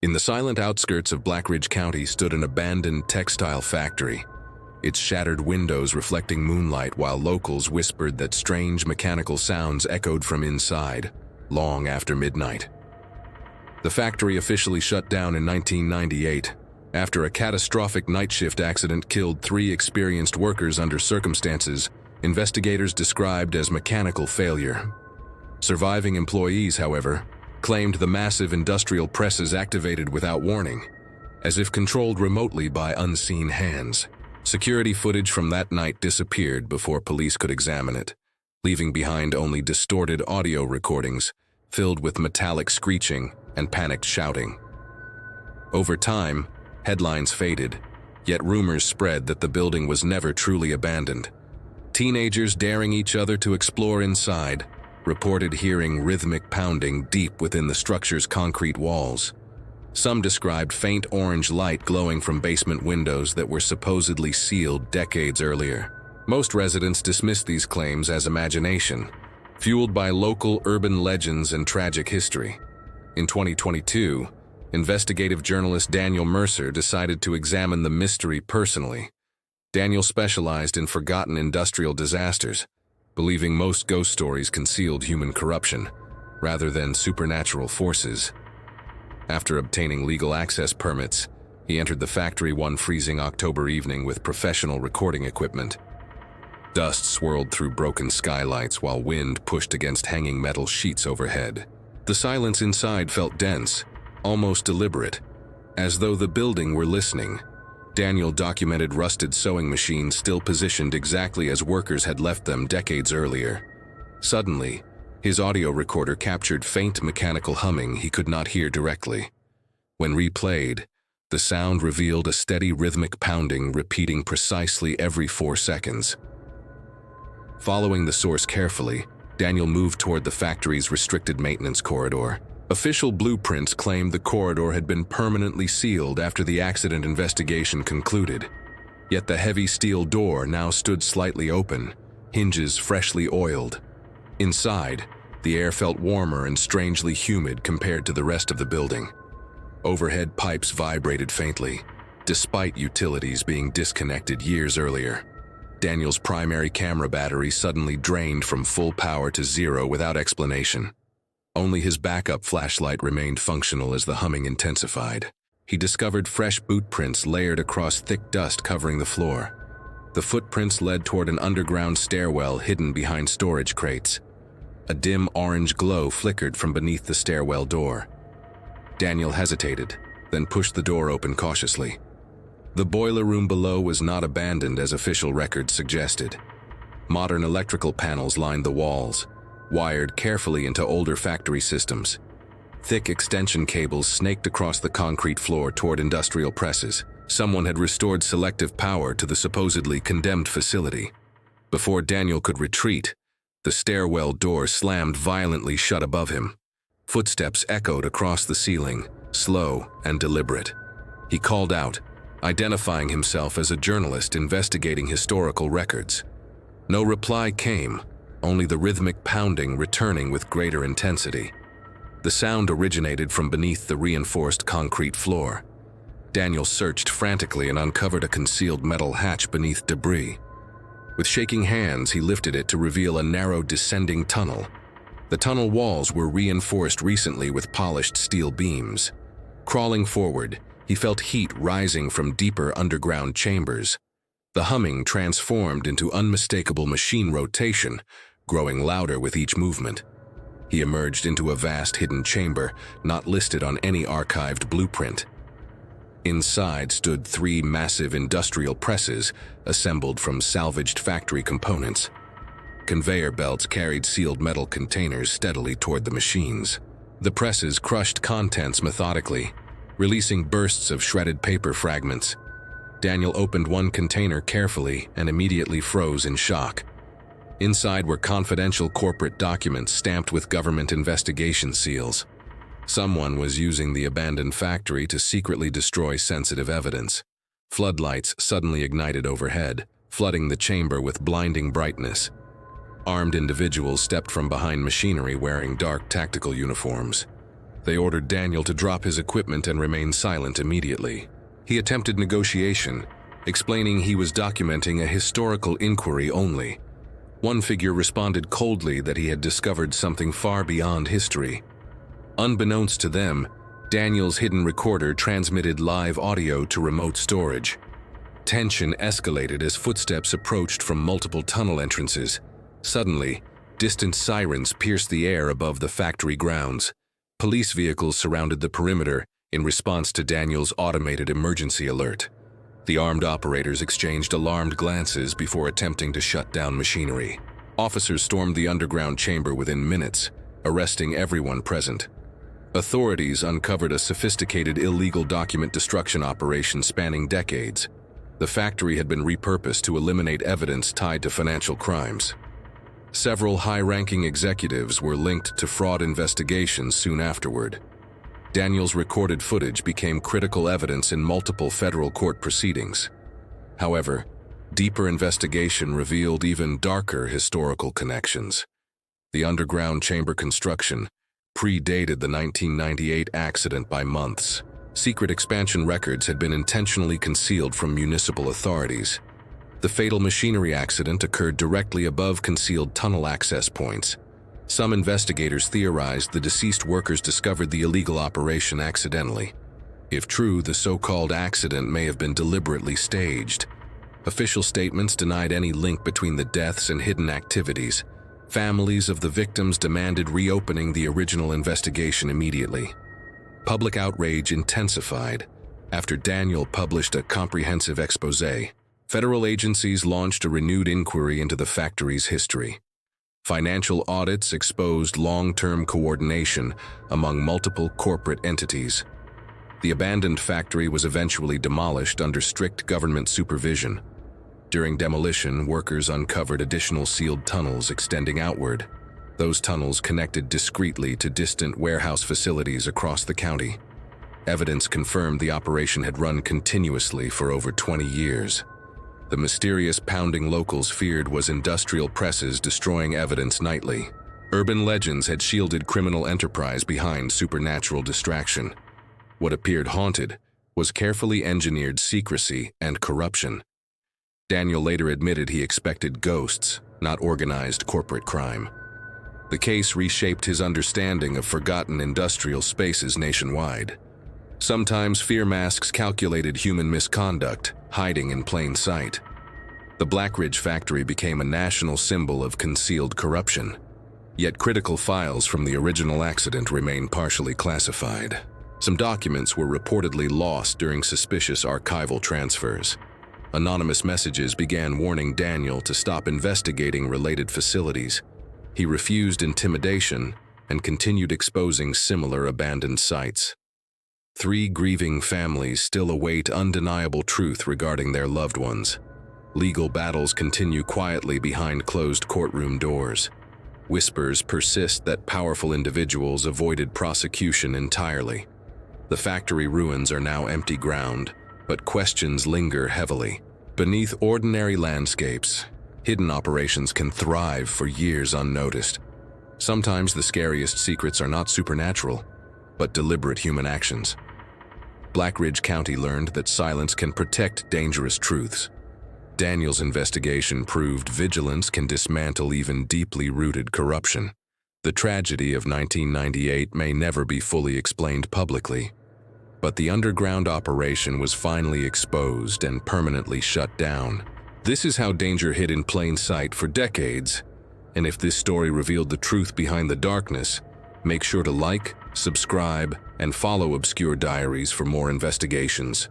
In the silent outskirts of Blackridge County stood an abandoned textile factory, its shattered windows reflecting moonlight while locals whispered that strange mechanical sounds echoed from inside, long after midnight. The factory officially shut down in 1998, after a catastrophic night shift accident killed 3 experienced workers under circumstances investigators described as mechanical failure. Surviving employees, however, claimed the massive industrial presses activated without warning, as if controlled remotely by unseen hands. Security footage from that night disappeared before police could examine it, leaving behind only distorted audio recordings filled with metallic screeching and panicked shouting. Over time, headlines faded, yet rumors spread that the building was never truly abandoned. Teenagers daring each other to explore inside reported hearing rhythmic pounding deep within the structure's concrete walls. Some described faint orange light glowing from basement windows that were supposedly sealed decades earlier. Most residents dismissed these claims as imagination, fueled by local urban legends and tragic history. In 2022, investigative journalist Daniel Mercer decided to examine the mystery personally. Daniel specialized in forgotten industrial disasters, believing most ghost stories concealed human corruption, rather than supernatural forces. After obtaining legal access permits, he entered the factory one freezing October evening with professional recording equipment. Dust swirled through broken skylights while wind pushed against hanging metal sheets overhead. The silence inside felt dense, almost deliberate, as though the building were listening. Daniel documented rusted sewing machines still positioned exactly as workers had left them decades earlier. Suddenly, his audio recorder captured faint mechanical humming he could not hear directly. When replayed, the sound revealed a steady rhythmic pounding repeating precisely every 4 seconds. Following the source carefully, Daniel moved toward the factory's restricted maintenance corridor. Official blueprints claimed the corridor had been permanently sealed after the accident investigation concluded. Yet the heavy steel door now stood slightly open, hinges freshly oiled. Inside, the air felt warmer and strangely humid compared to the rest of the building. Overhead pipes vibrated faintly, despite utilities being disconnected years earlier. Daniel's primary camera battery suddenly drained from full power to 0 without explanation. Only his backup flashlight remained functional as the humming intensified. He discovered fresh boot prints layered across thick dust covering the floor. The footprints led toward an underground stairwell hidden behind storage crates. A dim orange glow flickered from beneath the stairwell door. Daniel hesitated, then pushed the door open cautiously. The boiler room below was not abandoned as official records suggested. Modern electrical panels lined the walls, wired carefully into older factory systems. Thick extension cables snaked across the concrete floor toward industrial presses. Someone had restored selective power to the supposedly condemned facility. Before Daniel could retreat, the stairwell door slammed violently shut above him. Footsteps echoed across the ceiling, slow and deliberate. He called out, identifying himself as a journalist investigating historical records. No reply came, only the rhythmic pounding returning with greater intensity. The sound originated from beneath the reinforced concrete floor. Daniel searched frantically and uncovered a concealed metal hatch beneath debris. With shaking hands, he lifted it to reveal a narrow descending tunnel. The tunnel walls were reinforced recently with polished steel beams. Crawling forward, he felt heat rising from deeper underground chambers. The humming transformed into unmistakable machine rotation, growing louder with each movement. He emerged into a vast hidden chamber, not listed on any archived blueprint. Inside stood 3 massive industrial presses assembled from salvaged factory components. Conveyor belts carried sealed metal containers steadily toward the machines. The presses crushed contents methodically, releasing bursts of shredded paper fragments. Daniel opened one container carefully and immediately froze in shock. Inside were confidential corporate documents stamped with government investigation seals. Someone was using the abandoned factory to secretly destroy sensitive evidence. Floodlights suddenly ignited overhead, flooding the chamber with blinding brightness. Armed individuals stepped from behind machinery wearing dark tactical uniforms. They ordered Daniel to drop his equipment and remain silent immediately. He attempted negotiation, explaining he was documenting a historical inquiry only. One figure responded coldly that he had discovered something far beyond history. Unbeknownst to them, Daniel's hidden recorder transmitted live audio to remote storage. Tension escalated as footsteps approached from multiple tunnel entrances. Suddenly, distant sirens pierced the air above the factory grounds. Police vehicles surrounded the perimeter in response to Daniel's automated emergency alert. The armed operators exchanged alarmed glances before attempting to shut down machinery. Officers stormed the underground chamber within minutes, arresting everyone present. Authorities uncovered a sophisticated illegal document destruction operation spanning decades. The factory had been repurposed to eliminate evidence tied to financial crimes. Several high-ranking executives were linked to fraud investigations soon afterward. Daniel's recorded footage became critical evidence in multiple federal court proceedings. However, deeper investigation revealed even darker historical connections. The underground chamber construction predated the 1998 accident by months. Secret expansion records had been intentionally concealed from municipal authorities. The fatal machinery accident occurred directly above concealed tunnel access points. Some investigators theorized the deceased workers discovered the illegal operation accidentally. If true, the so-called accident may have been deliberately staged. Official statements denied any link between the deaths and hidden activities. Families of the victims demanded reopening the original investigation immediately. Public outrage intensified after Daniel published a comprehensive exposé. Federal agencies launched a renewed inquiry into the factory's history. Financial audits exposed long-term coordination among multiple corporate entities. The abandoned factory was eventually demolished under strict government supervision. During demolition, workers uncovered additional sealed tunnels extending outward. Those tunnels connected discreetly to distant warehouse facilities across the county. Evidence confirmed the operation had run continuously for over 20 years. The mysterious pounding locals feared was industrial presses destroying evidence nightly. Urban legends had shielded criminal enterprise behind supernatural distraction. What appeared haunted was carefully engineered secrecy and corruption. Daniel later admitted he expected ghosts, not organized corporate crime. The case reshaped his understanding of forgotten industrial spaces nationwide. Sometimes fear masks calculated human misconduct, hiding in plain sight. The Blackridge factory became a national symbol of concealed corruption. Yet critical files from the original accident remain partially classified. Some documents were reportedly lost during suspicious archival transfers. Anonymous messages began warning Daniel to stop investigating related facilities. He refused intimidation and continued exposing similar abandoned sites. 3 grieving families still await undeniable truth regarding their loved ones. Legal battles continue quietly behind closed courtroom doors. Whispers persist that powerful individuals avoided prosecution entirely. The factory ruins are now empty ground, but questions linger heavily. Beneath ordinary landscapes, hidden operations can thrive for years unnoticed. Sometimes the scariest secrets are not supernatural, but deliberate human actions. Blackridge County learned that silence can protect dangerous truths. Daniel's investigation proved vigilance can dismantle even deeply rooted corruption. The tragedy of 1998 may never be fully explained publicly, but the underground operation was finally exposed and permanently shut down. This is how danger hid in plain sight for decades, and if this story revealed the truth behind the darkness, make sure to like, subscribe, and follow Obscure Diaries for more investigations.